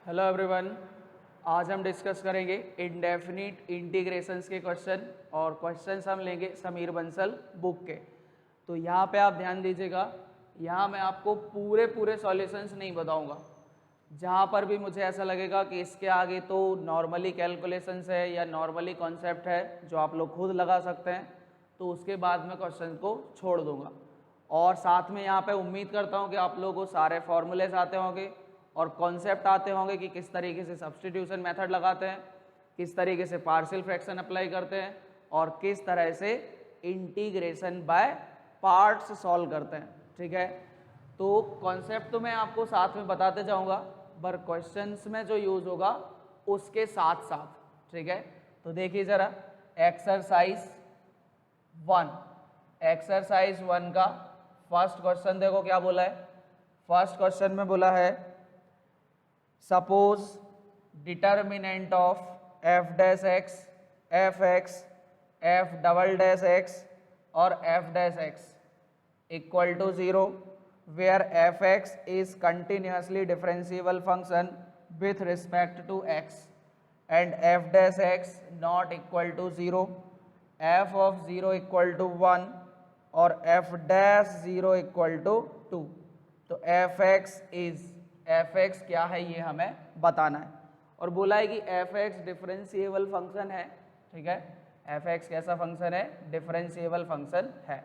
Hello everyone, आज हम discuss करेंगे इंडेफिनिट इंटीग्रेशंस के क्वेश्चन और क्वेश्चंस हम लेंगे समीर बंसल बुक के। तो यहाँ पे आप ध्यान दीजिएगा, यहाँ मैं आपको पूरे सॉल्यूशंस नहीं बताऊँगा। जहाँ पर भी मुझे ऐसा लगेगा कि इसके आगे तो नॉर्मली कैलकुलेशंस है या नॉर्मली कॉन्सेप्ट है जो आप लोग खुद लगा सकते हैं, तो उसके बाद मैं क्वेश्चन को छोड़ दूँगा। और साथ में यहाँ पे उम्मीद करता हूँ कि आप लोगों को सारे फॉर्मूलेस आते होंगे और कॉन्सेप्ट आते होंगे कि किस तरीके से सब्स्टिट्यूशन मेथड लगाते हैं, किस तरीके से पार्शियल फ्रैक्शन अप्लाई करते हैं और किस तरह से इंटीग्रेशन बाय पार्ट्स सॉल्व करते हैं। ठीक है, तो कॉन्सेप्ट तो मैं आपको साथ में बताते जाऊंगा, पर क्वेश्चंस में जो यूज होगा उसके साथ साथ। ठीक है, तो देखिए जरा एक्सरसाइज 1 का फर्स्ट क्वेश्चन देखो क्या बोला है। फर्स्ट क्वेश्चन में बोला है suppose determinant of F dash X, F X, F double dash X और F dash X equal to 0 where fx is continuously differentiable function with respect to x and f dash x not equal to 0, f of 0 equal to 1 और f dash 0 equal to 2। तो fx क्या है ये हमें बताना है और बोला है कि fx डिफरेंशिएबल फंक्शन है। ठीक है, fx कैसा फंक्शन है? डिफरेंशिएबल फंक्शन है।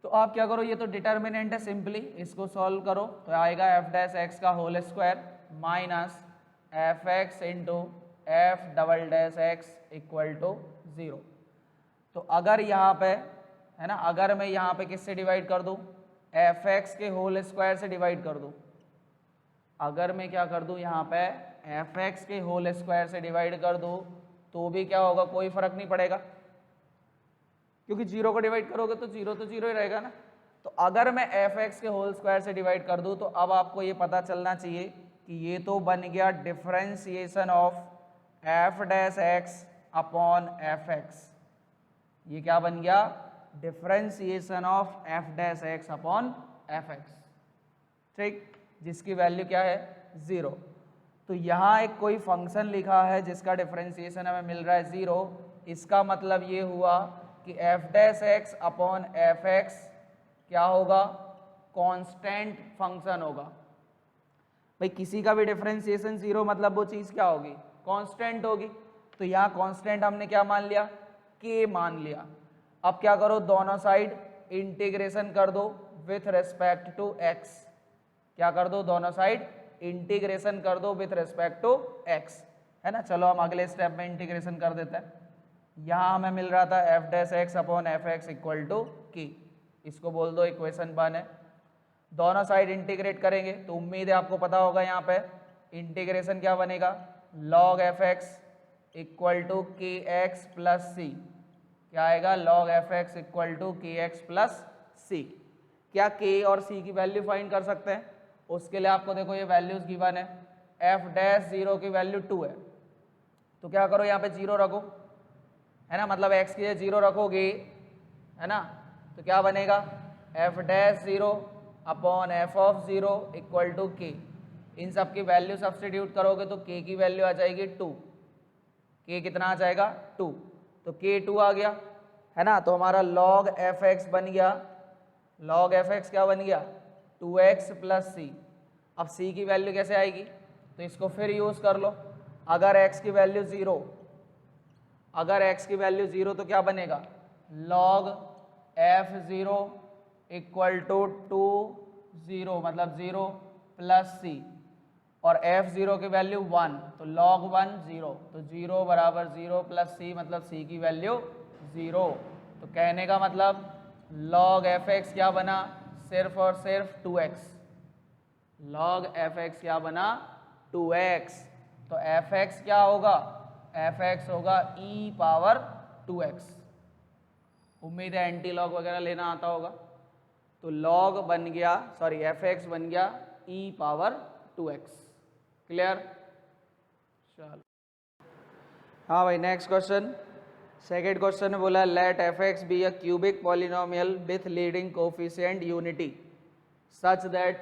तो आप क्या करो, ये तो डिटर्मिनेंट है, सिंपली इसको सॉल्व करो तो आएगा एफ डैश एक्स का whole square minus F X into F double dash X equal to 0। तो अगर यहाँ पे है ना, अगर मैं यहाँ पे किससे डिवाइड कर दूँ? एफ एक्स के होल स्क्वायर से डिवाइड कर दूँ। अगर मैं क्या कर दूँ, यहाँ पे एफ एक्स के होल स्क्वायर से डिवाइड कर दूँ तो भी क्या होगा, कोई फर्क नहीं पड़ेगा, क्योंकि 0 को डिवाइड करोगे तो 0 ही रहेगा ना। तो अगर मैं एफ एक्स के होल स्क्वायर से डिवाइड कर दूं तो अब आपको ये पता चलना चाहिए कि ये तो बन गया differentiation of F dash X upon F x. ये क्या बन गया? Differentiation of F dash X upon F x. ठीक, जिसकी वैल्यू क्या है? 0। तो यहाँ एक कोई फंक्शन लिखा है जिसका डिफरेंशिएशन हमें मिल रहा है 0। इसका मतलब ये हुआ कि F dash X upon F x क्या होगा? कांस्टेंट फंक्शन होगा। भाई किसी का भी डिफरेंशिएशन 0 मतलब वो चीज़ क्या होगी? कांस्टेंट होगी। तो यहाँ कांस्टेंट हमने क्या मान लिया? के मान लिया। अब क्या करो, दोनों साइड इंटीग्रेशन कर दो विथ रिस्पेक्ट टू एक्स। क्या कर दो? दोनों साइड इंटीग्रेशन कर दो विथ रिस्पेक्ट टू एक्स, है ना। चलो हम अगले स्टेप में इंटीग्रेशन कर देते हैं। यहाँ हमें मिल रहा था F dash X upon F X equal to K, इसको बोल दो इक्वेशन 1 है। दोनों साइड इंटीग्रेट करेंगे तो उम्मीद है आपको पता होगा यहाँ पे इंटीग्रेशन क्या बनेगा, log F X equal to K X plus C. क्या आएगा? Log F X equal to K X plus C. क्या के और सी की वैल्यू फाइंड कर सकते हैं? उसके लिए आपको देखो ये वैल्यूज गिवन है। एफ डैश 0 की वैल्यू 2 है, तो क्या करो यहाँ पे 0 रखो, है ना, मतलब x की 0 रखोगे, है ना, तो क्या बनेगा? F dash 0 upon F of 0 equal to K. इन सब की वैल्यू सब्सटीट्यूट करोगे तो k की वैल्यू आ जाएगी 2। k कितना आ जाएगा? 2। तो k 2 आ गया, है ना। तो हमारा log एफ एक्स बन गया, log एफ एक्स क्या बन गया? 2x प्लस सी। अब c की वैल्यू कैसे आएगी? तो इसको फिर यूज़ कर लो। अगर x की वैल्यू 0, अगर x की वैल्यू 0 तो क्या बनेगा? log f0 इक्वल टू 2 0 मतलब 0 प्लस सी, और f0 की वैल्यू 1 तो log 1 0, तो 0 बराबर 0 प्लस सी मतलब c की वैल्यू 0। तो कहने का मतलब log f(x) क्या बना? सिर्फ और सिर्फ 2x। log f(x) क्या बना? 2x। तो f(x) क्या होगा? f(x) होगा e पावर 2x। उम्मीद है एंटी लॉग वगैरह लेना आता होगा। तो log बन गया, सॉरी f(x) बन गया e पावर 2x। क्लियर? चलो हाँ भाई, नेक्स्ट क्वेश्चन। सेकेंड क्वेश्चन में बोला let f(x) be a cubic polynomial with leading coefficient unity such that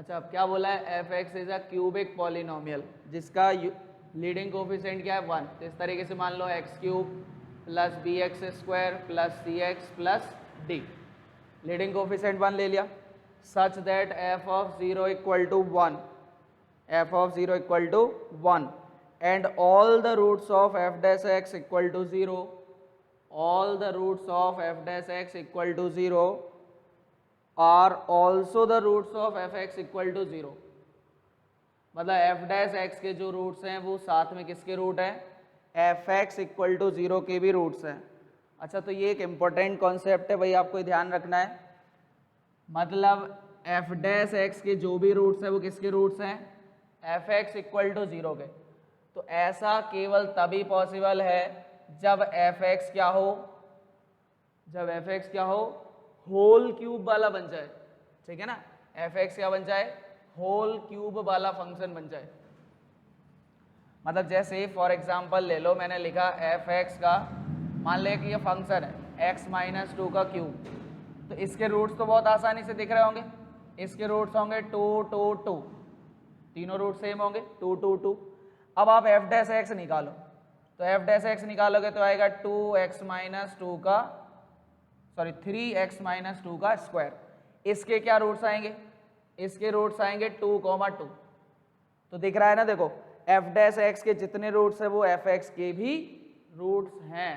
अच्छा अब क्या बोला है, F X is a cubic polynomial जिसका लीडिंग कोफिशिएंट क्या है 1। तो इस तरीके से मान लो X cube plus B X square plus C X plus D, leading coefficient 1 ले लिया, such that F of 0 equal to 1, F of 0 equal to 1 and all the roots of F dash X equal to 0, all the roots of f dash x equal to 0 are also the roots of f x equal to 0। मतलब f dash x के जो roots हैं वो साथ में किसके root हैं, F X equal to 0 के भी रूट्स हैं। अच्छा तो ये एक इम्पोर्टेंट कॉन्सेप्ट है भाई, आपको ध्यान रखना है। मतलब f डैश x के जो भी रूट्स हैं वो किसके रूट्स हैं, एफ एक्स इक्वल टू 0 के। तो ऐसा केवल तभी पॉसिबल है जब एफ एक्स क्या हो, जब एफ एक्स क्या हो, होल क्यूब वाला बन जाए, ठीक है ना। एफ एक्स क्या बन जाए, होल क्यूब वाला फंक्शन बन जाए। मतलब जैसे फॉर एग्जांपल ले लो, मैंने लिखा एफ एक्स का, मान ले कि ये फंक्शन है एक्स माइनस 2 का क्यूब, तो इसके रूट्स तो बहुत आसानी से दिख रहे होंगे। इसके रूट्स होंगे 2 2 2, तीनों रूट सेम होंगे 2 2 2। अब आप एफ डैश एक्स निकालो, तो एफ डैश एक्स निकालोगे तो आएगा 2x माइनस 2 का, सॉरी 3x माइनस 2 का स्क्वायर। इसके क्या रूट्स आएंगे, इसके रूट्स आएंगे 2, 2। तो दिख रहा है ना, देखो एफ डैश एक्स के जितने रूट्स है वो एफ एक्स के भी रूट्स हैं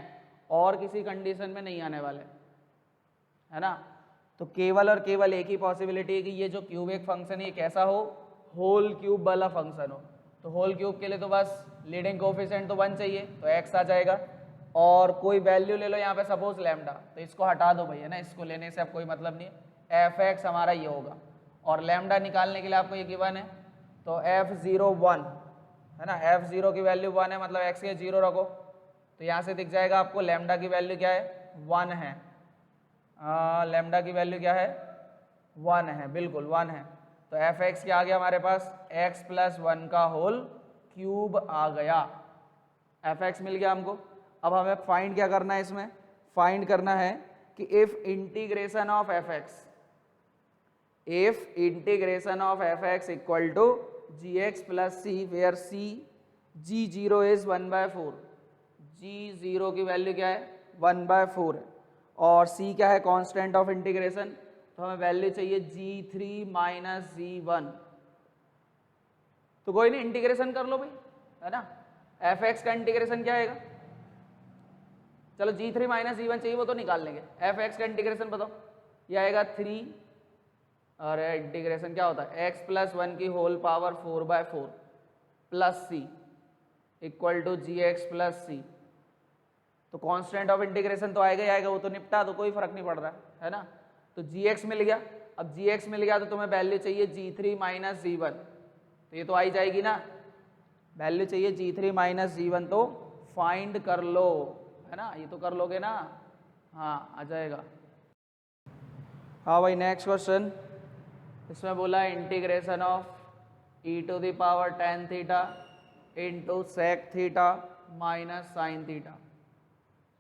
और किसी कंडीशन में नहीं आने वाले, है ना। तो केवल और केवल एक ही पॉसिबिलिटी है कि ये जो क्यूबिक फंक्शन है ये कैसा हो, होल क्यूब वाला फंक्शन हो। तो होल क्यूब के लिए तो बस लीडिंग कोफिशिएंट तो 1 चाहिए, तो x आ जाएगा और कोई वैल्यू ले लो यहाँ पे सपोज लैम्डा, तो इसको हटा दो भैया ना, इसको लेने से अब कोई मतलब नहीं है। एफ एक्स हमारा ये होगा और लैम्डा निकालने के लिए आपको ये गिवन है, तो f0 1 है ना, f0 की वैल्यू 1 है, मतलब x के 0 रखो, तो यहाँ से दिख जाएगा आपको लैम्डा की वैल्यू क्या है, 1 है। लैम्डा की वैल्यू क्या है, 1 है, बिल्कुल 1 है। तो एफ एक्स क्या आ गया हमारे पास, x प्लस 1 का होल क्यूब आ गया, एफ एक्स मिल गया हमको। अब हमें फाइंड क्या करना है, इसमें फाइंड करना है कि if integration of F X, if integration of F X equal to G X plus C, where C G 0 is 1/4, G 0 की वैल्यू क्या है 1/4 है और सी क्या है कांस्टेंट ऑफ इंटीग्रेशन, तो हमें वैल्यू चाहिए g3 माइनस g1। तो कोई नहीं, इंटीग्रेशन कर लो भाई, है ना। एफ एक्स का इंटीग्रेशन क्या आएगा, चलो g3 माइनस g1 चाहिए वो तो निकाल लेंगे, एफ एक्स का इंटीग्रेशन बताओ, ये आएगा 3 और इंटीग्रेशन क्या होता है x प्लस 1 की whole power 4/4 plus C equal to G X plus C. तो कांस्टेंट ऑफ इंटीग्रेशन तो आएगा ही आएगा, वो तो निपटा, तो कोई फर्क नहीं पड़ रहा है ना। तो gx मिल गया, अब gx मिल गया तो तुम्हें वैल्यू चाहिए g3 माइनस g1, तो ये तो आ ही जाएगी ना, वैल्यू चाहिए g3 माइनस g1, तो फाइंड कर लो, है ना, ये तो कर लोगे ना, हाँ आ जाएगा। हाँ भाई नेक्स्ट क्वेश्चन, इसमें बोला integration of e to the power tan theta into sec theta minus sine theta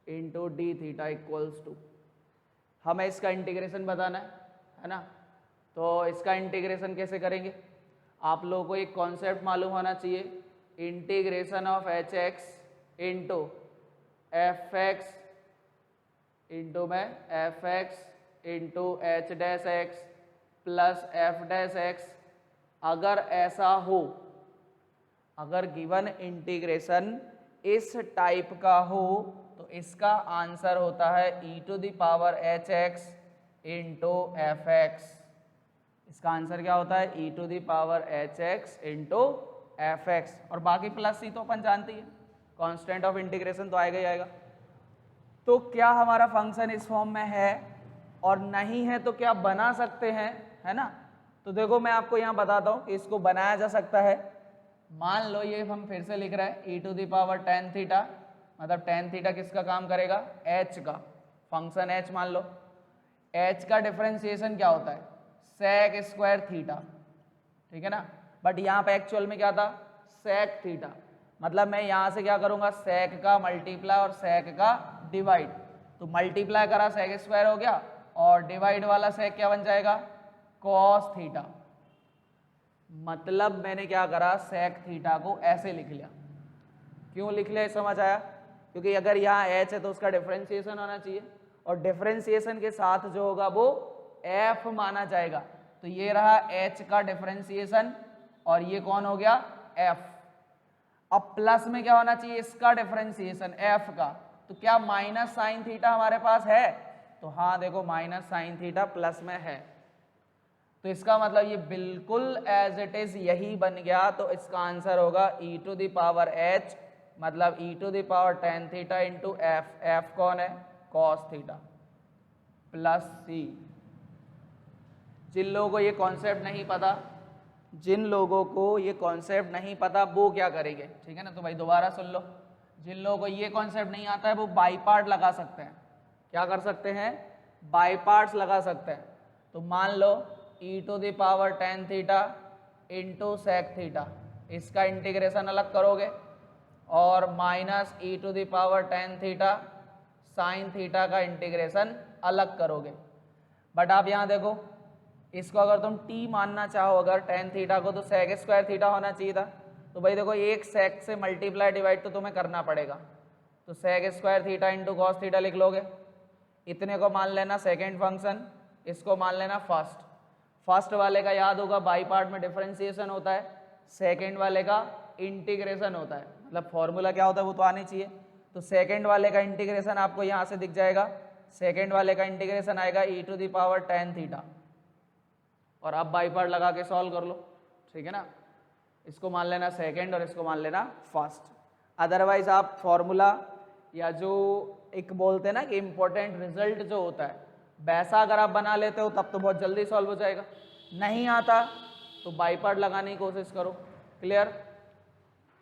into D theta equals to, हमें इसका इंटीग्रेशन बताना है ना। तो इसका इंटीग्रेशन कैसे करेंगे, आप लोगों को एक कॉन्सेप्ट मालूम होना चाहिए, integration of H X into F X into में F X into H dash X plus F dash X. अगर ऐसा हो, अगर गिवन इंटीग्रेशन इस टाइप का हो तो इसका आंसर होता है e to the power H X into F X. इसका आंसर क्या होता है e to the power H X into F X, और बाकी प्लस सी तो अपन जानते ही है, कांस्टेंट ऑफ इंटीग्रेशन तो आएगा ही आएगा। तो क्या हमारा फंक्शन इस फॉर्म में है, और नहीं है तो क्या बना सकते हैं, है ना। तो देखो मैं आपको यहाँ बताता हूँ कि इसको बनाया जा सकता है। मान लो ये हम फिर से लिख रहे हैं e to the power tan theta, मतलब tan थीटा किसका काम करेगा, h का, फंक्शन h मान लो, h का डिफरेंशिएशन क्या होता है sec स्क्वायर थीटा, ठीक है ना। बट यहाँ पे एक्चुअल में क्या था sec थीटा, मतलब मैं यहाँ से क्या करूँगा sec का मल्टीप्लाई और sec का डिवाइड, तो मल्टीप्लाई करा sec स्क्वायर हो गया और डिवाइड वाला sec क्या बन जाएगा cos थीटा। मतलब मैंने क्या करा, सेक थीटा को ऐसे लिख लिया। क्यों लिख लिया समझ आया? क्योंकि अगर यहाँ h है तो उसका डिफरेंशिएशन होना चाहिए, और डिफरेंशिएशन के साथ जो होगा वो f माना जाएगा। तो ये रहा h का डिफरेंशिएशन और ये कौन हो गया, f। अब प्लस में क्या होना चाहिए, इसका डिफरेंशिएशन f का। तो क्या माइनस साइन थीटा हमारे पास है? तो हाँ देखो माइनस साइन थीटा प्लस में है। तो इसका मतलब ये बिल्कुल एज इट इज यही बन गया। तो इसका आंसर होगा e to the power h, मतलब e to the power tan theta into F. F कौन है, cos थीटा प्लस c। जिन लोगों को ये कॉन्सेप्ट नहीं पता, जिन लोगों को ये कॉन्सेप्ट नहीं पता वो क्या करेंगे, ठीक है ना? तो भाई दोबारा सुन लो। जिन लोगों को ये कॉन्सेप्ट नहीं आता है वो बाई पार्ट लगा सकते हैं। क्या कर सकते हैं, बाई पार्ट्स लगा सकते हैं। तो मान लो e to the power tan theta into sec theta, इसका इंटीग्रेशन अलग करोगे, और minus e to the power tan theta sine theta का इंटीग्रेशन अलग करोगे। बट आप यहाँ देखो, इसको अगर तुम t मानना चाहो अगर tan थीटा को, तो सेक स्क्वायर थीटा होना चाहिए था। तो भाई देखो एक सेक से मल्टीप्लाई डिवाइड तो तुम्हें करना पड़ेगा। तो sec square theta into cos theta लिख लोगे। इतने को मान लेना सेकेंड फंक्शन, इसको मान लेना फर्स्ट। फर्स्ट वाले का याद होगा बाई पार्ट में डिफरेंशिएशन होता है, सेकेंड वाले का इंटीग्रेशन होता है। मतलब फॉर्मूला क्या होता है वो तो आनी चाहिए। तो सेकेंड वाले का इंटीग्रेशन आपको यहाँ से दिख जाएगा। सेकेंड वाले का इंटीग्रेशन आएगा e to the power tan theta, और आप बाई पार्ट लगा के सॉल्व कर लो, ठीक है ना? इसको मान लेना सेकेंड और इसको मान लेना फर्स्ट। अदरवाइज आप फॉर्मूला या जो एक बोलते हैं ना कि इम्पोर्टेंट रिजल्ट जो होता है, वैसा अगर आप बना लेते हो तब तो बहुत जल्दी सॉल्व हो जाएगा। नहीं आता तो बाई पार्ट लगाने की कोशिश करो। क्लियर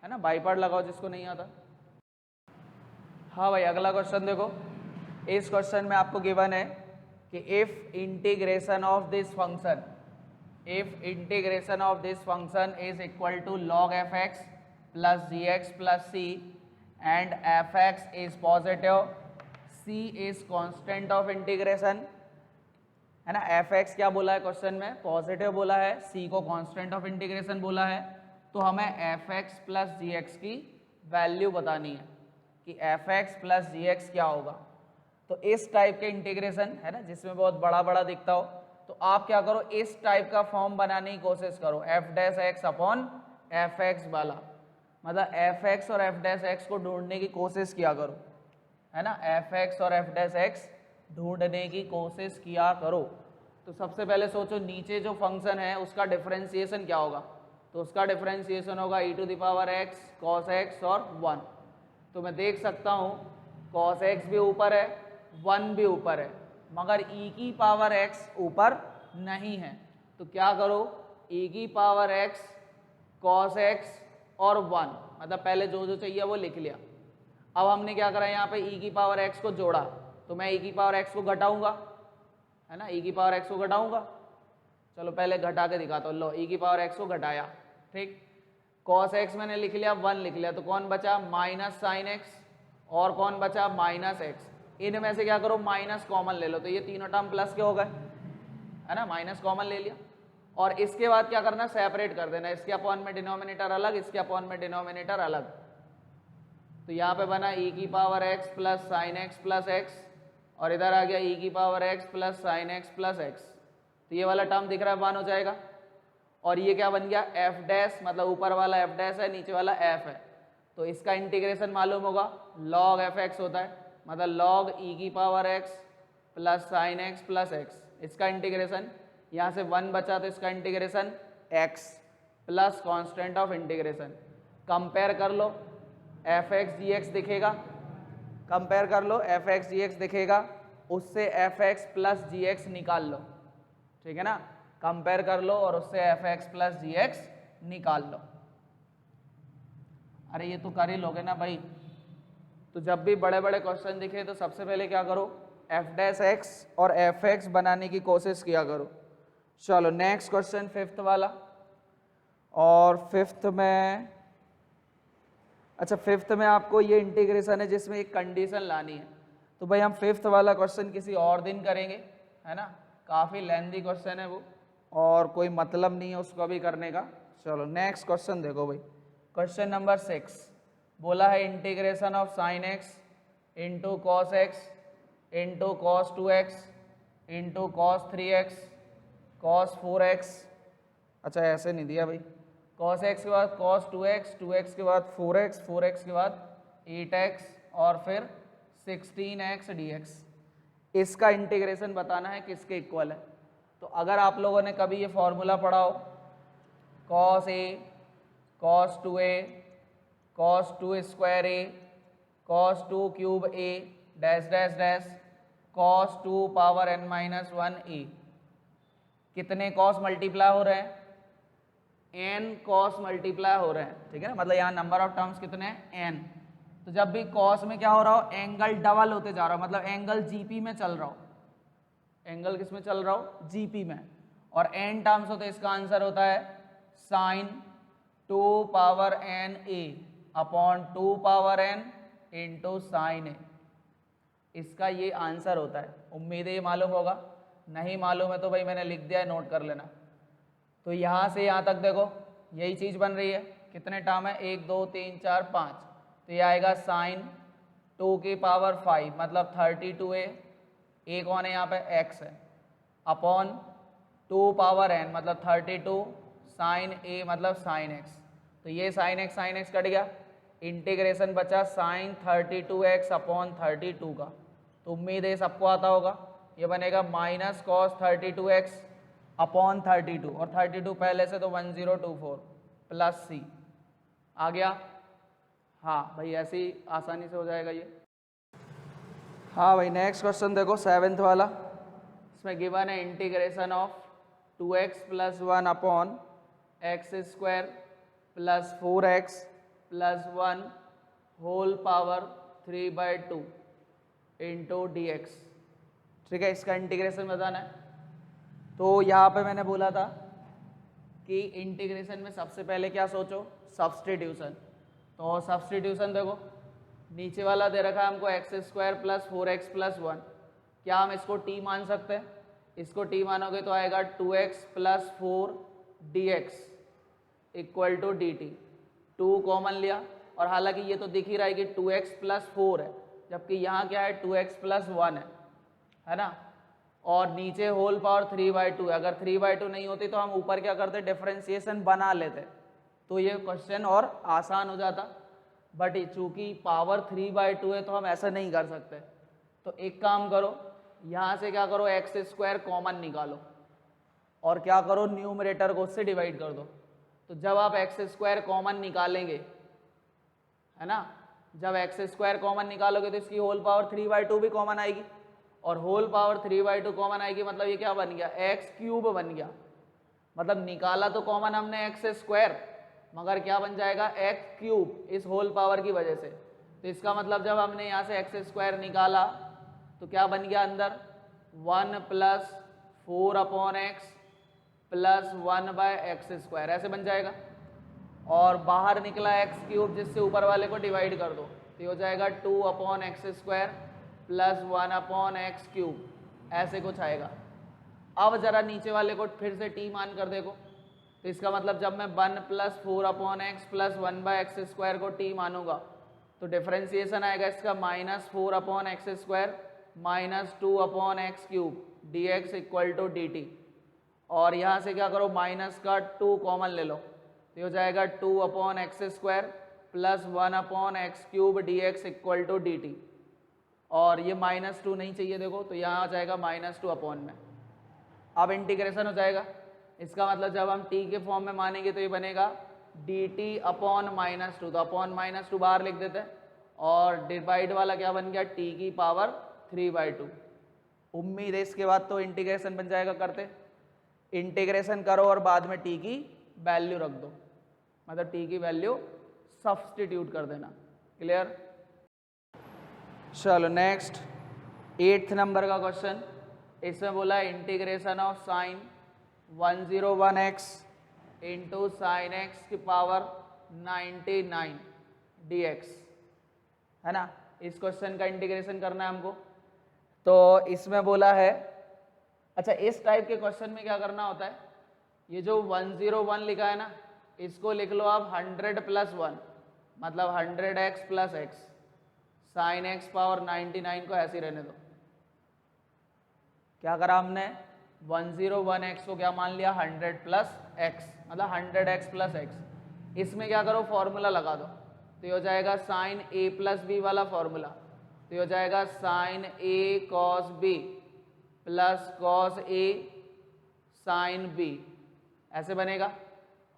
है ना? बाई पार्ट लगाओ जिसको नहीं आता। हाँ भाई अगला क्वेश्चन देखो। इस क्वेश्चन में आपको गिवन है कि if integration of this function, if integration of this function is equal to log fx plus gx plus c and fx is positive, c is constant of integration, है ना? fx क्या बोला है question में, positive बोला है, c को constant of integration बोला है। तो हमें fx प्लस gx की वैल्यू बतानी है कि fx प्लस gx क्या होगा। तो इस टाइप के इंटीग्रेशन है ना जिसमें बहुत बड़ा बड़ा दिखता हो, तो आप क्या करो, इस टाइप का फॉर्म बनाने की कोशिश करो, F dash X upon F x वाला। मतलब एफ एक्स और एफ डैश एक्स को ढूंढने की कोशिश किया करो, है ना? एफ एक्स और एफ डैश एक्स ढूंढने की कोशिश किया करो। तो सबसे पहले सोचो नीचे जो फंक्शन है उसका डिफरेंशिएशन क्या होगा। तो उसका डिफरेंशिएशन होगा e to the power X cos X और 1। तो मैं देख सकता हूँ कॉस एक्स भी ऊपर है, 1 भी ऊपर है, मगर e की पावर x ऊपर नहीं है। तो क्या करो, e की पावर x cos x और 1, मतलब पहले जो जो चाहिए वो लिख लिया। अब हमने क्या करा, यहाँ पे e की पावर x को जोड़ा, तो मैं e की पावर x को घटाऊंगा, है ना? e की पावर x को घटाऊंगा। चलो पहले घटा के दिखाता हूँ। लो e की पावर x को घटाया, ठीक। cos x मैंने लिख लिया, 1 लिख लिया, तो कौन बचा, माइनस साइन x, और कौन बचा, माइनस x। इनमें से क्या करो, माइनस कॉमन ले लो, तो ये तीनों टर्म प्लस के हो गए, है ना? माइनस कॉमन ले लिया, और इसके बाद क्या करना, सेपरेट कर देना। इसके अपॉन में डिनोमिनेटर अलग, इसके अपॉन में डिनोमिनेटर अलग। तो यहाँ पे बना e की power x plus sine x plus x, और इधर आ गया e की power x plus sine x plus x. तो ये वाला टर्म दिख रहा है 1 हो जाएगा। और ये क्या बन गया, f डैश, मतलब ऊपर वाला f डैश है, नीचे वाला f है। तो इसका इंटीग्रेशन मालूम होगा, log fx होता है, मतलब log e की power x plus sine x plus x. इसका इंटीग्रेशन, यहाँ से 1 बचा तो इसका integration x plus constant of integration. Compare कर लो, fx dx दिखेगा, कंपेयर कर लो, fx dx दिखेगा, उससे fx प्लस gx निकाल लो, ठीक है ना? कंपेयर कर लो और उससे fx प्लस gx निकाल लो। अरे ये तो कर ही लोगे ना भाई। तो जब भी बड़े बड़े क्वेश्चन दिखे तो सबसे पहले क्या करो, एफ डैश एक्स और एफ एक्स बनाने की कोशिश किया करो। चलो नेक्स्ट क्वेश्चन, फिफ्थ वाला। और फिफ्थ में, अच्छा फिफ्थ में आपको ये इंटीग्रेशन है जिसमें एक कंडीशन लानी है। तो भाई हम फिफ्थ वाला क्वेश्चन किसी और दिन करेंगे, है ना? काफ़ी लेंथी क्वेश्चन है वो, और कोई मतलब नहीं है उसको भी करने का। चलो नेक्स्ट क्वेश्चन देखो भाई, क्वेश्चन नंबर 6 बोला है integration of sine x into cos X into cos 2x into cos 3x cos 4x। अच्छा ऐसे नहीं दिया भाई, कॉस एक्स के बाद कॉस 2x, 2x के बाद 4x, 4x के बाद 8x और फिर 16x dx। इसका इंटीग्रेशन बताना है किसके इक्वल है। तो अगर आप लोगों ने कभी ये फॉर्मूला पढ़ा हो, cos a cos 2a cos 2 square a cos 2 cube a dash dash dash cos 2 power n minus 1 a, कितने कॉस मल्टीप्लाई हो रहे हैं, n कॉस मल्टीप्लाई हो रहे हैं, ठीक है ना, मतलब यहाँ नंबर ऑफ टर्म्स कितने हैं n। तो जब भी कॉस में क्या हो रहा हो, एंगल डबल होते जा रहा हो, मतलब एंगल जीपी में चल रहा हो, एंगल किस में चल रहा हो, जीपी में, और n टर्म्स होते, इसका आंसर होता है sine 2 power n a upon 2 power n into sine a। इसका ये आंसर होता है। उम्मीद है ये मालूम होगा, नहीं मालूम है तो भाई मैंने लिख दिया है, नोट कर लेना। तो यहाँ से यहाँ तक देखो यही चीज़ बन रही है, कितने टर्म है, 1 2 3 4 5, तो ये आएगा साइन 2 की पावर 5 मतलब 32a, एक कौन है यहाँ पे x है, अपॉन 2 पावर n मतलब 32 साइन a मतलब साइन x। तो ये साइन x कट गया, इंटीग्रेशन बचा साइन 32x अपॉन 32 का। तो उम्मीद है सबको आता होगा, ये बनेगा माइनस कॉस 32x अपॉन 32, और 32 पहले से तो 1024 प्लस c आ गया। हाँ भाई ऐसे ही आसानी से हो जाएगा ये। हाँ भाई नेक्स्ट क्वेश्चन देखो 7th वाला, इसमें गिवन है integration of 2x plus 1 upon X square plus 4x plus 1 whole power 3/2 into dx, ठीक है, इसका इंटीग्रेशन बताना है। तो यहाँ पे मैंने बोला था कि इंटीग्रेशन में सबसे पहले क्या सोचो, सब्सटीट्यूशन। तो सब्सटीट्यूशन देखो, नीचे वाला दे रखा है हमको x square plus 4x plus 1, क्या हम इसको t मान सकते हैं, इसको t मानोगे तो आएगा 2x plus 4 dx equal to dt। 2 common लिया, और हालांकि ये तो दिख ही रहा है कि 2x प्लस 4 है, जबकि यहाँ क्या है 2x प्लस 1 है ना, और नीचे होल पावर 3/2 है। अगर 3/2 नहीं होती तो हम ऊपर क्या करते, डिफरेंशिएशन बना लेते, तो ये क्वेश्चन और आसान हो जाता। बट चूंकि पावर 3/2 है तो हम ऐसा नहीं कर सकते। तो एक काम करो, यहाँ से क्या करो, एक्स स्क्वायर कॉमन निकालो और क्या करो, न्यूमरेटर को उससे डिवाइड कर दो। तो जब आप एक्स स्क्वायर कॉमन निकालेंगे, है ना, जब एक्स स्क्वायर कॉमन निकालोगे तो इसकी होल पावर 3/2 भी कॉमन आएगी, और होल पावर 3/2 कॉमन आएगी, मतलब ये क्या बन गया, एक्स क्यूब बन गया। मतलब निकाला तो कॉमन हमने एक्स स्क्वायर, मगर क्या बन जाएगा, एक्स क्यूब, इस होल पावर की वजह से। तो इसका मतलब जब हमने यहाँ से एक्स स्क्वायर निकाला तो क्या बन गया अंदर, 1 plus 4 upon X plus 1/x square, ऐसे बन जाएगा। और बाहर निकला एक्स क्यूब, जिससे ऊपर वाले को डिवाइड कर दो, तो हो जाएगा 2 upon X square plus 1 upon X cube, ऐसे कुछ आएगा। अब जरा नीचे वाले को फिर से t मान कर देखो, तो इसका मतलब जब मैं 1 plus 4 upon X plus 1/x square को t मानूंगा तो डिफरेंशिएशन आएगा इसका minus 4 upon X square minus 2 upon X cube dx equal to dt। और यहाँ से क्या करो, माइनस का 2 कॉमन ले लो, तो हो जाएगा 2 upon X square plus 1 upon X cube dx equal to dt। और ये -2 नहीं चाहिए देखो, तो यहाँ आ जाएगा -2 अपॉन में। अब इंटीग्रेशन हो जाएगा, इसका मतलब जब हम t के फॉर्म में मानेंगे तो ये बनेगा dt अपॉन -2, तो अपॉन -2 बाहर लिख देते हैं, और डिवाइड वाला क्या बन गया, t की पावर 3/2। उम्मीद है इसके बाद तो इंटीग्रेशन बन जाएगा। करते इंटीग्रेशन करो और बाद में t की वैल्यू रख दो, मतलब t की वैल्यू सब्सटीट्यूट कर देना। क्लियर। चलो नेक्स्ट 8th नंबर का क्वेश्चन, इसमें बोला है integration of sine 101x into sine x की पावर 99 dx, है ना। इस क्वेश्चन का इंटीग्रेशन करना है हमको। तो इसमें बोला है, अच्छा इस टाइप के क्वेश्चन में क्या करना होता है, ये जो 101 लिखा है ना, इसको लिख लो आप 100+1 मतलब 100x plus x, sine X power 99 को ऐसे ही रहने दो। क्या करा हमने 101x को क्या मान लिया 100+x मतलब 100x प्लस एक्स। इसमें क्या करो फॉर्मूला लगा दो, तो ये हो जाएगा साइन a प्लस बी वाला फॉर्मूला, तो ये हो जाएगा sine a cos b plus cos a sine b, ऐसे बनेगा।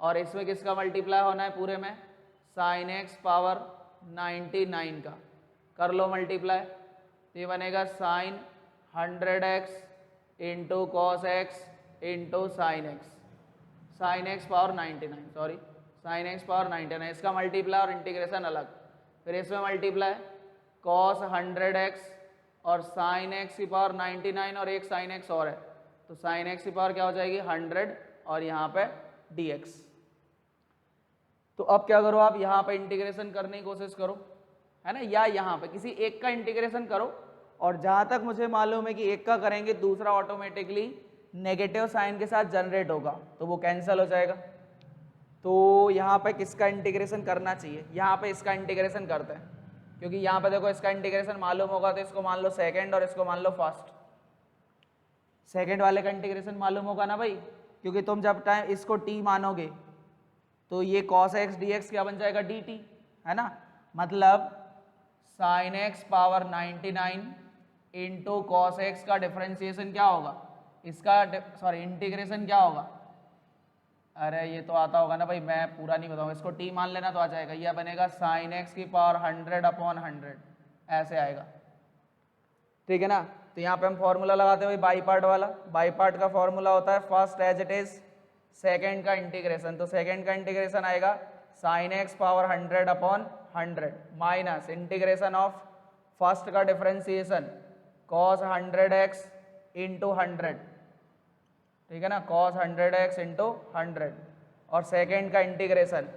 और इसमें किसका मल्टीप्लाई होना है पूरे में, साइन एक्स पावर 99 का, कर लो मल्टीप्लाई, तो ये बनेगा sine 100x into cos X into sine X, sine X power 99 sorry sine X power 99, इसका मल्टीप्लाई और इंटीग्रेशन अलग। फिर इसमें मल्टीप्लाई कॉस 100x और साइन एक्स की पावर 99 और एक साइन एक्स और है, तो साइन एक्स की पावर क्या हो जाएगी 100 और यहाँ पे dx। तो अब क्या करो आप यहाँ पे इंटीग्रेशन करने की कोशिश करो, है ना, या यहाँ पे किसी एक का इंटीग्रेशन करो, और जहाँ तक मुझे मालूम है कि एक का करेंगे दूसरा ऑटोमेटिकली नेगेटिव साइन के साथ जनरेट होगा, तो वो कैंसिल हो जाएगा। तो यहाँ पे किसका इंटीग्रेशन करना चाहिए, यहाँ पे इसका इंटीग्रेशन करते हैं, क्योंकि यहाँ पे देखो इसका इंटीग्रेशन मालूम होगा, तो इसको मान लो सेकंड और इसको मान लो फर्स्ट। सेकंड वाले का इंटीग्रेशन मालूम होगा ना भाई, क्योंकि तुम जब टाइम इसको t मानोगे तो ये cos x dx क्या बन जाएगा dt, है ना, मतलब sin x power 99 into cos x का डिफरेंशिएशन क्या होगा, इसका सॉरी इंटीग्रेशन क्या होगा, अरे ये तो आता होगा ना भाई, मैं पूरा नहीं बताऊंगा, इसको t मान लेना तो आ जाएगा, यह बनेगा साइन एक्स की पावर 100/100 ऐसे आएगा, ठीक है ना। तो यहाँ पे हम फॉर्मूला लगाते हुए बाई पार्ट वाला, बाई पार्ट का फॉर्मूला होता है first as it is second का इंटीग्रेशन, तो सेकेंड का इंटीग्रेशन आएगा sine X power 100/100 minus integration of first का डिफरेंशिएशन कॉस 100x इंटू 100, ठीक है ना, कॉस 100x इंटू 100, और सेकेंड का इंटीग्रेशन,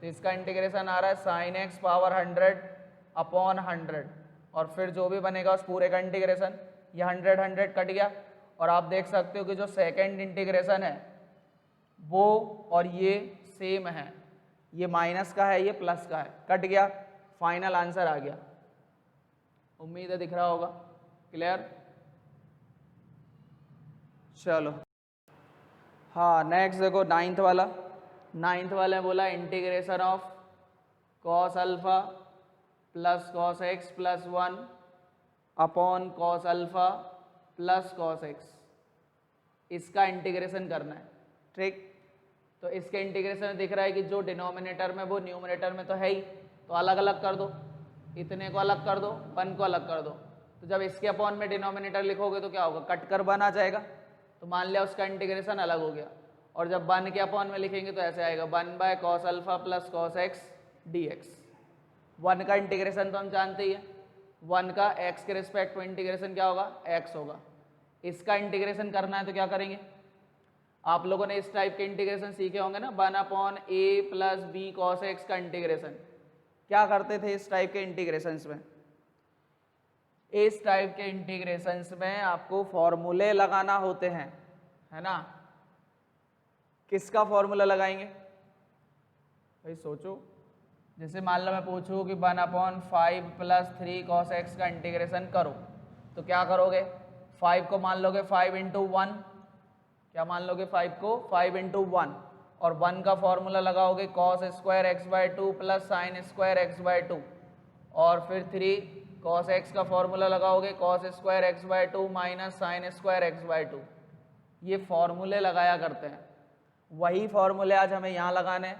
तो इसका इंटीग्रेशन आ रहा है साइन एक्स पावर 100/100, और फिर जो भी बनेगा उस पूरे का इंटीग्रेशन, ये 100 कट गया, और आप देख सकते हो कि जो सेकेंड इंटीग्रेशन है वो और ये सेम है, ये माइनस का है ये प्लस का है, कट गया, फाइनल आंसर आ गया। उम्मीद है दिख रहा होगा, क्लियर। चलो हाँ नेक्स्ट देखो नाइन्थ वाला, नाइन्थ वाले बोला integration of cos alpha plus cos x plus 1 upon cos alpha plus cos x, इसका इंटीग्रेशन करना है, ठीक। तो इसके इंटीग्रेशन में दिख रहा है कि जो डिनोमिनेटर में वो न्यूमरेटर में तो है ही, तो अलग अलग कर दो, इतने को अलग कर दो, 1 को अलग कर दो, तो जब इसके अपॉन में डिनोमिनेटर लिखोगे तो क्या होगा, कट कर 1 आ जाएगा, तो मान लिया उसका इंटीग्रेशन अलग हो गया, और जब 1 के अपॉन में लिखेंगे तो ऐसे आएगा 1/cos alpha plus cos x dx। 1 का इंटीग्रेशन तो हम जानते ही है, 1 का x के रिस्पेक्ट में इंटीग्रेशन क्या होगा, x होगा। इसका इंटीग्रेशन करना है तो क्या करेंगे, आप लोगों ने इस टाइप के इंटीग्रेशन सीखे होंगे ना, 1/a plus b cos x का इंटीग्रेशन। क्या करते थे इस टाइप के इंटीग्रेशंस में, इस टाइप के इंटीग्रेशंस में आपको फॉर्मूले लगाना होते हैं, है ना। किसका फॉर्मूला लगाएंगे भाई, सोचो, जैसे मान लो मैं पूछूं कि 1/5 प्लस 3 cos x का इंटीग्रेशन करो, तो क्या करोगे, 5 को मान लोगे 5 इंटू 1, क्या मान लोगे 5 को 5 इंटू 1, और 1 का फॉर्मूला लगाओगे cos square x/2 plus sine square x/2, और फिर 3 cos x का फॉर्मूला लगाओगे cos square x/2 minus sine square x/2। ये फॉर्मूले लगाया करते हैं, वही फॉर्मूले आज हमें यहाँ लगाने हैं,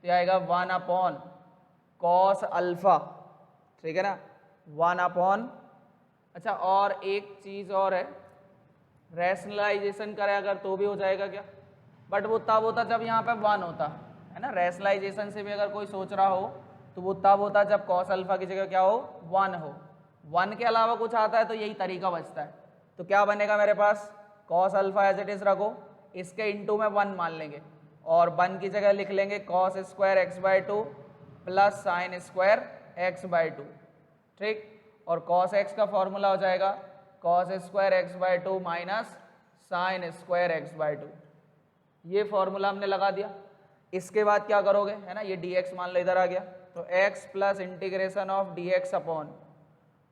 तो आएगा 1/cos अल्फा, ठीक है ना, 1/, अच्छा और एक चीज़ और है, रैशनलाइजेशन करे अगर तो भी हो जाएगा क्या, बट वो तब होता जब यहाँ पे 1 होता है ना, रैशनलाइजेशन से भी अगर कोई सोच रहा हो तो वो तब होता जब cos अल्फा की जगह क्या हो 1 हो, 1 के अलावा कुछ आता है तो यही तरीका बचता है। तो क्या बनेगा मेरे पास, cos alpha as it is रखो, इसके इंटू में 1 मान लेंगे, और 1 की जगह लिख लेंगे cos square x/2 plus sine square x/2, ठीक, और cos x का फॉर्मूला हो जाएगा cos square x/2 minus sine square x/2। ये फॉर्मूला हमने लगा दिया। इसके बाद क्या करोगे, है ना, ये dx मान लो इधर आ गया, तो x plus integration of dx upon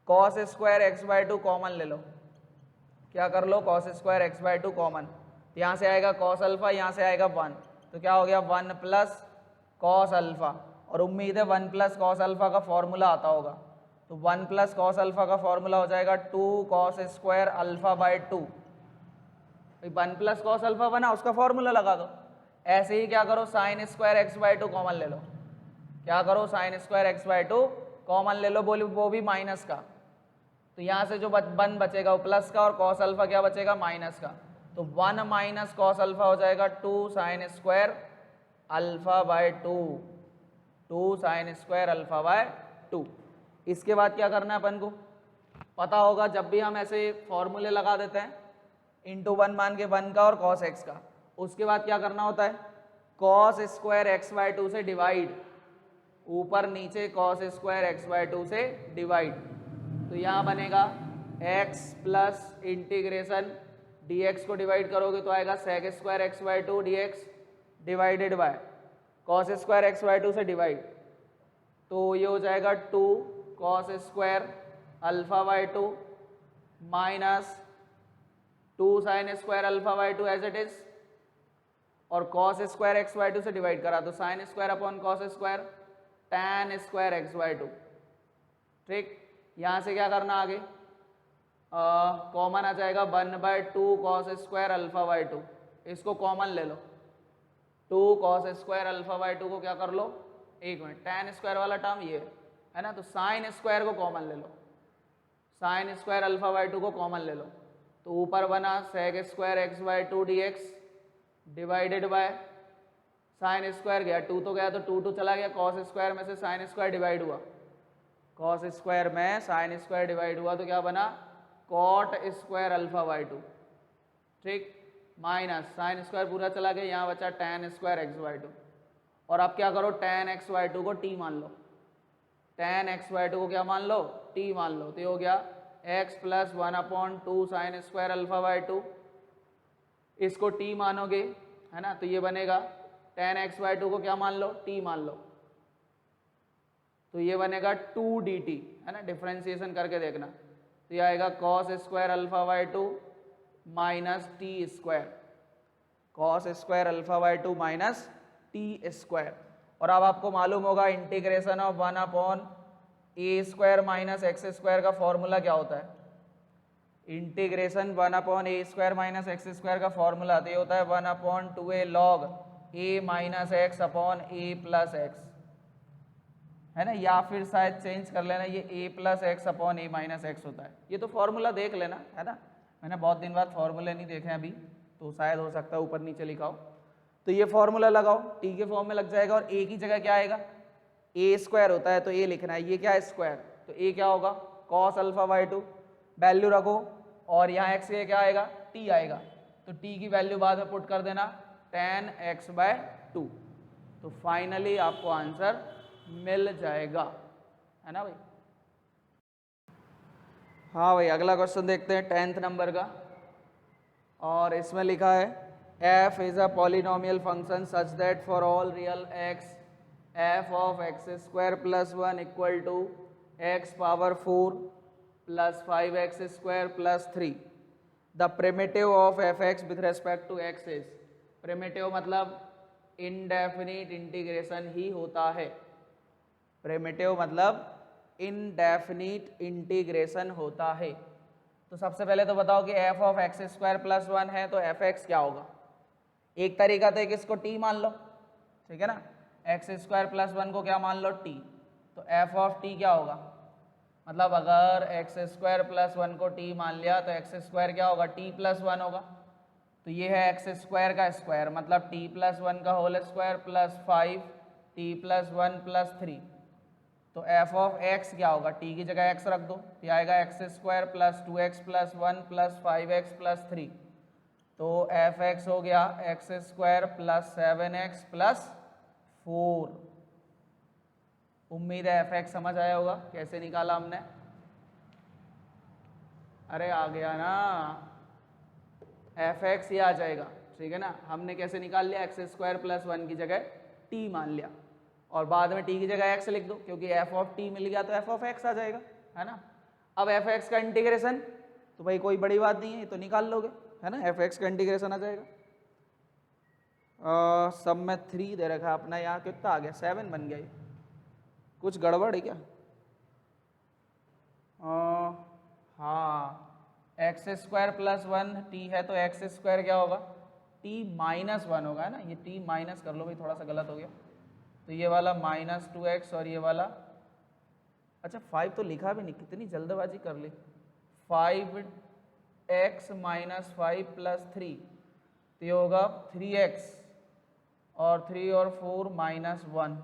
cos square X by two common ले लो, क्या कर लो, cos square X by two common, तो यहाँ से आएगा कॉस अल्फा, यहाँ से आएगा 1, तो क्या हो गया 1 प्लस कॉस अल्फा, और उम्मीद है 1 प्लस कॉस अल्फा का फॉर्मूला आता होगा, तो 1 प्लस कॉस अल्फा का फॉर्मूला हो जाएगा 2 cos square alpha by 2, 1 plus cos alpha बना, उसका फॉर्मूला लगा दो। ऐसे ही क्या करो, sine square X by two common ले लो, क्या करो, sine square X by two common ले लो, बोली वो भी माइनस का, तो यहाँ से जो 1 बचेगा वो प्लस का, और कॉस अल्फा क्या बचेगा, माइनस का, तो 1 माइनस कॉस अल्फा हो जाएगा 2 sine square alpha by 2 sine square alpha by 2। इसके बाद क्या करना है अपन को पता होगा, जब भी हम ऐसे फॉर्मूले लगा देते हैं इंटू 1 मान के 1 का और कॉस एक्स का, उसके बाद क्या करना होता है, कॉस स्क्वायर एक्स बाय 2 से डिवाइड, ऊपर नीचे कॉस स्क्वायर एक्स बाय 2 से डिवाइड, तो यहाँ बनेगा x प्लस इंटीग्रेशन dx को डिवाइड करोगे तो आएगा sec square X by 2 dx divided by cos square X by 2 से डिवाइड, तो ये हो जाएगा 2 cos square alpha by 2 minus 2 sine square alpha by 2 as it is, और कॉस स्क्वायर एक्स बाई 2 से डिवाइड करा तो sine square upon cos square tan square X by 2। ठीक, यहाँ से क्या करना आगे, कॉमन आ जाएगा 1 by 2 cos square alpha by 2, इसको कॉमन ले लो, 2 कॉस स्क्वायर अल्फा बाई 2 को क्या कर लो, एक मिनट, टैन स्क्वायर वाला टर्म ये है ना, तो साइन स्क्वायर को कॉमन ले लो, साइन स्क्वायर अल्फा बाई 2 को कॉमन ले लो, तो ऊपर बना sec square X by 2 dx divided by sine square गया 2 तो गया, तो 2 चला गया, कॉस स्क्वायर में से साइन स्क्वायर डिवाइड हुआ, कॉस स्क्वायर में साइन स्क्वायर डिवाइड हुआ तो क्या बना, कॉट स्क्वायर अल्फा बाई 2। ठीक, माइनस साइन स्क्वायर पूरा चला गया, यहाँ बचा टैन स्क्वायर एक्स बाई 2, और अब क्या करो, टैन एक्स बाई 2 को टी मान लो, टैन एक्स बाई 2 को क्या मान लो, टी मान लो, तो ये हो गया x plus 1 upon 2 sine square alpha by 2, इसको टी मानोगे है ना, तो ये बनेगा टैन एक्स बाई 2 को क्या मान लो, टी मान लो, तो ये बनेगा 2 dt, है ना, डिफ्रेंसिएशन करके देखना, तो ये आएगा cos square alpha by 2 minus T square, cos square alpha by 2 minus T square, और अब आपको मालूम होगा integration of 1 upon A square minus x square का फॉर्मूला क्या होता है, इंटीग्रेशन 1 अपॉन ए स्क्वायर माइनस एक्स स्क्वायर का फॉर्मूला तो ये होता है 1 अपॉन 2a लॉग ए माइनस एक्स अपॉन ए प्लस एक्स, है ना, या फिर शायद चेंज कर लेना, ये a plus x upon A minus x होता है, ये तो फॉर्मूला देख लेना, है ना, मैंने बहुत दिन बाद फॉर्मूले नहीं देखे अभी, तो शायद हो सकता है ऊपर नीचे लिखा हो, तो ये फॉर्मूला लगाओ, टी के फॉर्म में लग जाएगा, और ए की जगह क्या आएगा, ए स्क्वायर होता है तो ए लिखना है, ये क्या है स्क्वायर, तो ए क्या होगा, कॉस अल्फा बाई 2 वैल्यू रखो, और यहाँ एक्स के क्या आएगा, टी आएगा, तो टी की वैल्यू बाद में पुट कर देना टैन एक्स बाय 2, तो फाइनली आपको आंसर मिल जाएगा, है ना भाई। हाँ भाई, अगला क्वेश्चन देखते हैं 10th नंबर का, और इसमें लिखा है f is a polynomial function such that for all real x f of X square plus 1 equal to X power 4 plus 5x square plus 3, the primitive of F X with respect to X is, primitive मतलब indefinite integration ही होता है, primitive मतलब indefinite integration होता है, तो सबसे पहले तो बताओ कि f of X square plus 1 है तो एफ एक्स क्या होगा, एक तरीका तो इसको t मान लो, ठीक है ना, एक्स स्क्वायर प्लस 1 को क्या मान लो t, तो f ऑफ t क्या होगा, मतलब अगर एक्स स्क्वायर प्लस 1 को t मान लिया तो एक्स स्क्वायर क्या होगा, t प्लस 1 होगा, तो ये है एक्स स्क्वायर का स्क्वायर मतलब t प्लस 1 का whole square plus 5 t plus 1 plus 3, तो f ऑफ x क्या होगा, t की जगह x रख दो, ये आएगा x square plus 2x plus 1 plus 5x plus 3, तो एफ एक्स हो गया x square plus 7x plus 4। उम्मीद है एफ एक्स समझ आया होगा कैसे निकाला हमने, अरे आ गया ना, एफ एक्स ये आ जाएगा, ठीक है ना, हमने कैसे निकाल लिया, एक्स स्क्वायर प्लस 1 की जगह टी मान लिया और बाद में टी की जगह एक्स लिख दो, क्योंकि एफ ऑफ टी मिल गया तो एफ ऑफ एक्स आ जाएगा, है ना। अब एफ एक्स का इंटीग्रेशन तो भाई कोई बड़ी बात नहीं है, ये तो निकाल लोगे, है ना। एफ एक्स का इंटीग्रेशन आ जाएगा, सब में 3 दे रखा है अपना, यहाँ कितना आ गया 7 बन गया, ये कुछ गड़बड़ है क्या? हाँ, एक्स स्क्वायर प्लस 1 टी है तो एक्स स्क्वायर क्या होगा, टी माइनस 1 होगा, है ना। ये टी माइनस कर लो भाई, थोड़ा सा गलत हो गया, तो ये वाला -2x और ये वाला, अच्छा 5 तो लिखा भी नहीं, कितनी जल्दबाजी कर ली। 5x - 5 + 3 तो ये होगा 3x और 3 और 4 -1।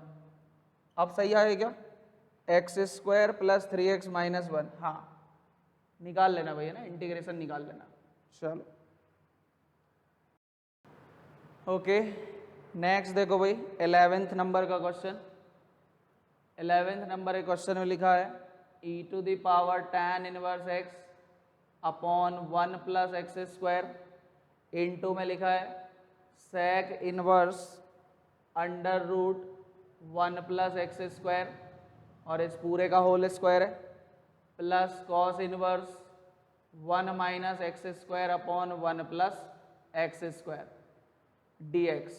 अब सही आए क्या, एक्स स्क्वायर प्लस 3x - 1, हाँ निकाल लेना भैया ना, इंटीग्रेशन निकाल लेना। चलो ओके, नेक्स्ट देखो भाई 11वें नंबर का क्वेश्चन। 11वें नंबर के क्वेश्चन में लिखा है e⁻ tan 1x upon 1 + x², into में लिखा है sec इनवर्स √1 + x² और इस पूरे का होल स्क्वायर है, plus cos inverse 1 - x² upon 1 + x² dx,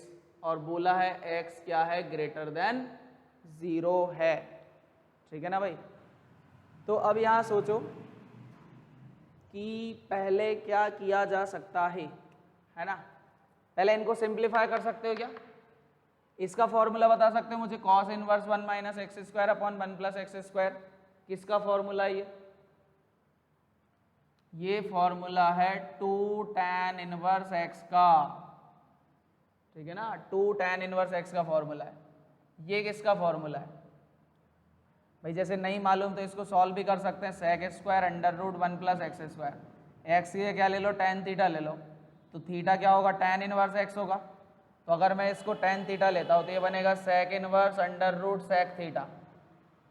और बोला है x क्या है, ग्रेटर देन 0 है, ठीक है ना भाई। तो अब यहाँ सोचो कि पहले क्या किया जा सकता है ना। पहले इनको सिंप्लीफाई कर सकते हो क्या, इसका फॉर्मूला बता सकते हो मुझे, cos inverse 1 - x² upon 1 + x², किसका फॉर्मूला ये फॉर्मूला है 2 tan इनवर्स x का, ठीक है ना। 2 tan इनवर्स x का फॉर्मूला है, ये किसका फॉर्मूला है भाई। जैसे नहीं मालूम तो इसको सॉल्व भी कर सकते हैं, sec² √1 + x², x ये क्या ले लो, tan थीटा ले लो, तो थीटा क्या होगा, tan इनवर्स x होगा। तो अगर मैं इसको tan थीटा लेता हूँ तो ये बनेगा sec इनवर्स √sec थीटा,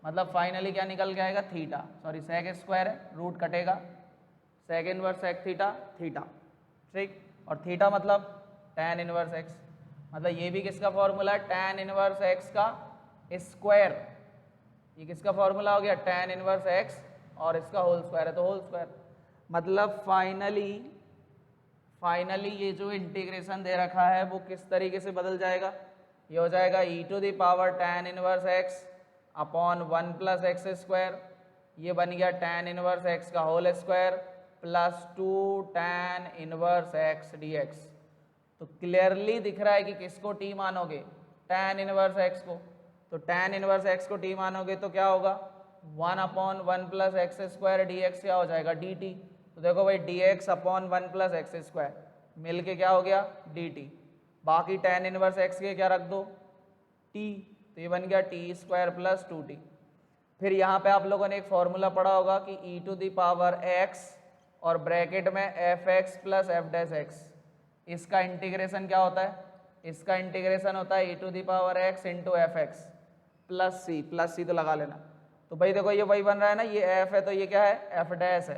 मतलब फाइनली क्या निकल के आएगा, थीटा, सॉरी sec² है, रूट कटेगा, sec inverse sec theta theta, ठीक। और थीटा मतलब tan इनवर्स x, मतलब ये भी किसका फॉर्मूला है, tan इनवर्स x का स्क्वायर। ये किसका फॉर्मूला हो गया, tan इनवर्स x और इसका होल स्क्वायर है तो होल स्क्वायर। मतलब फाइनली ये जो इंटीग्रेशन दे रखा है वो किस तरीके से बदल जाएगा, ये हो जाएगा e⁻ tan inverse x upon 1 + x², ये बन गया tan इनवर्स x का whole square plus 2 tan inverse x dx। तो क्लियरली दिख रहा है कि किसको t मानोगे, tan इनवर्स x को। तो tan इनवर्स x को t मानोगे तो क्या होगा, 1/1 + x² dx क्या हो जाएगा, dt। तो देखो भाई dx अपॉन 1 + x² मिल के क्या हो गया, dt। बाकी tan इनवर्स x के क्या रख दो, t, तो ये बन गया t² + 2t। फिर यहाँ पे आप लोगों ने एक फॉर्मूला पढ़ा होगा कि e⁻x और ब्रैकेट में fx + f', इसका इंटीग्रेशन क्या होता है, इसका इंटीग्रेशन होता है e⁻x × fx प्लस c तो लगा लेना। तो भाई देखो ये वही बन रहा है ना, ये f है तो ये क्या है, f' है,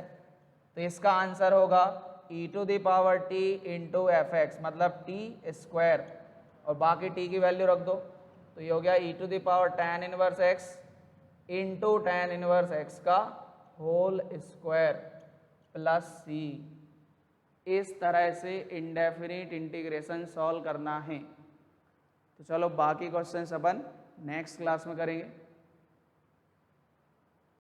तो इसका आंसर होगा e⁻t × fx, मतलब t², और बाकी t की वैल्यू रख दो, तो ये हो गया e⁻ tan inverse x × tan inverse x का होल स्क्वायर प्लस c। इस तरह से इंडेफिनिट इंटीग्रेशन सॉल्व करना है। तो चलो बाकी क्वेश्चन अपन नेक्स्ट क्लास में करेंगे।